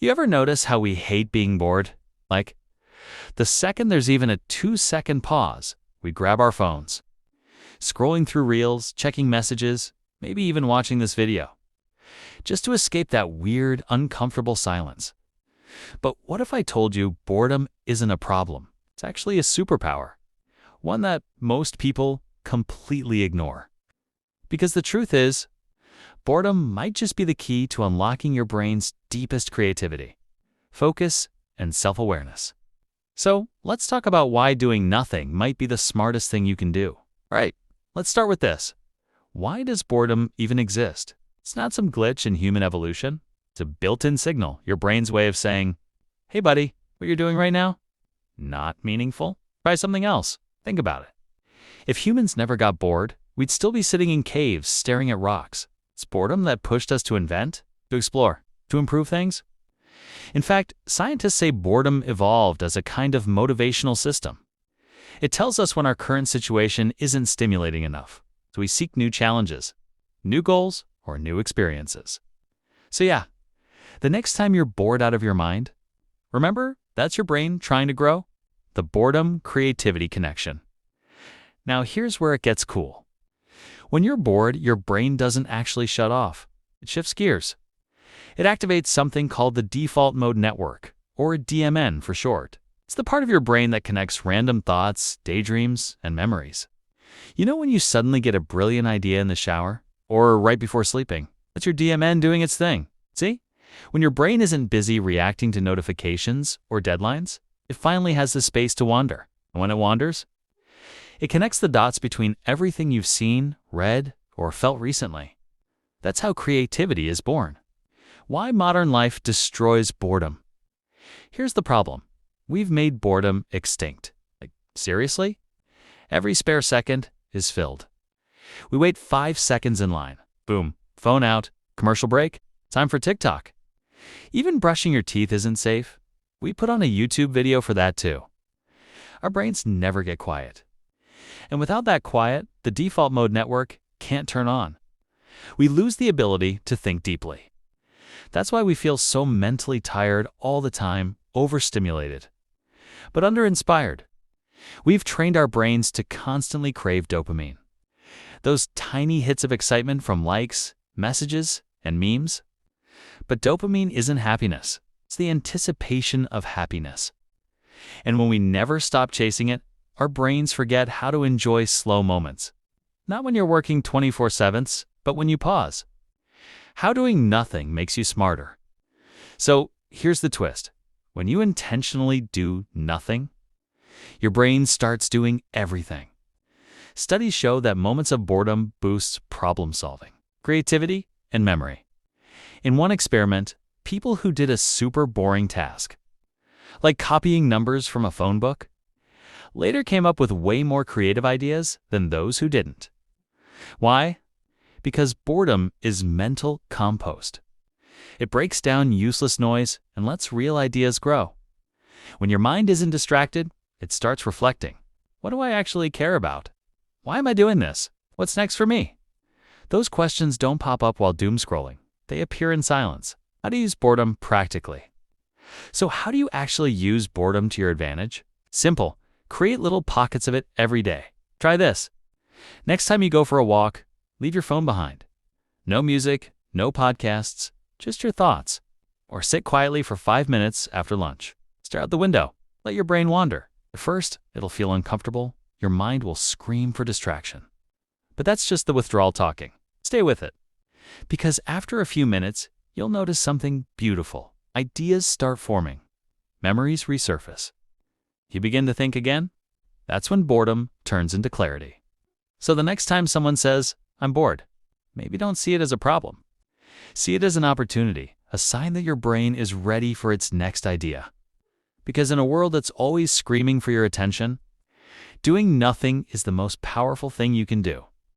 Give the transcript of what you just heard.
You ever notice how we hate being bored? Like, the second there's even a 2-second pause, we grab our phones. Scrolling through reels, checking messages, maybe even watching this video. Just to escape that weird, uncomfortable silence. But what if I told you boredom isn't a problem? It's actually a superpower. One that most people completely ignore. Because the truth is, boredom might just be the key to unlocking your brain's deepest creativity, focus, and self-awareness. So let's talk about why doing nothing might be the smartest thing you can do. All right, let's start with this. Why does boredom even exist? It's not some glitch in human evolution. It's a built-in signal, your brain's way of saying, hey buddy, what you're doing right now? Not meaningful? Try something else. Think about it. If humans never got bored, we'd still be sitting in caves staring at rocks. It's boredom that pushed us to invent, to explore, to improve things. In fact, scientists say boredom evolved as a kind of motivational system. It tells us when our current situation isn't stimulating enough, so we seek new challenges, new goals, or new experiences. So yeah, the next time you're bored out of your mind, remember, that's your brain trying to grow. The boredom-creativity connection. Now here's where it gets cool. When you're bored, your brain doesn't actually shut off. It shifts gears. It activates something called the default mode network, or DMN for short. It's the part of your brain that connects random thoughts, daydreams, and memories. You know when you suddenly get a brilliant idea in the shower, or right before sleeping? That's your DMN doing its thing. See? When your brain isn't busy reacting to notifications or deadlines, it finally has the space to wander. And when it wanders, it connects the dots between everything you've seen, read, or felt recently. That's how creativity is born. Why modern life destroys boredom. Here's the problem. We've made boredom extinct. Like, seriously? Every spare second is filled. We wait 5 seconds in line. Boom, phone out, commercial break, time for TikTok. Even brushing your teeth isn't safe. We put on a YouTube video for that too. Our brains never get quiet. And without that quiet, the default mode network can't turn on. We lose the ability to think deeply. That's why we feel so mentally tired all the time, overstimulated. But under-inspired. We've trained our brains to constantly crave dopamine. Those tiny hits of excitement from likes, messages, and memes. But dopamine isn't happiness. It's the anticipation of happiness. And when we never stop chasing it, our brains forget how to enjoy slow moments. Not when you're working 24/7, but when you pause. How doing nothing makes you smarter. So here's the twist. When you intentionally do nothing, your brain starts doing everything. Studies show that moments of boredom boosts problem solving, creativity, and memory. In one experiment, people who did a super boring task, like copying numbers from a phone book, later came up with way more creative ideas than those who didn't. Why? Because boredom is mental compost. It breaks down useless noise and lets real ideas grow. When your mind isn't distracted, it starts reflecting. What do I actually care about? Why am I doing this? What's next for me? Those questions don't pop up while doom scrolling. They appear in silence. How to use boredom practically. So how do you actually use boredom to your advantage? Simple. Create little pockets of it every day. Try this. Next time you go for a walk, leave your phone behind. No music, no podcasts, just your thoughts. Or sit quietly for 5 minutes after lunch. Stare out the window. Let your brain wander. At first, it'll feel uncomfortable. Your mind will scream for distraction. But that's just the withdrawal talking. Stay with it. Because after a few minutes, you'll notice something beautiful. Ideas start forming. Memories resurface. You begin to think again? That's when boredom turns into clarity. So the next time someone says, I'm bored, maybe don't see it as a problem. See it as an opportunity, a sign that your brain is ready for its next idea. Because in a world that's always screaming for your attention, doing nothing is the most powerful thing you can do.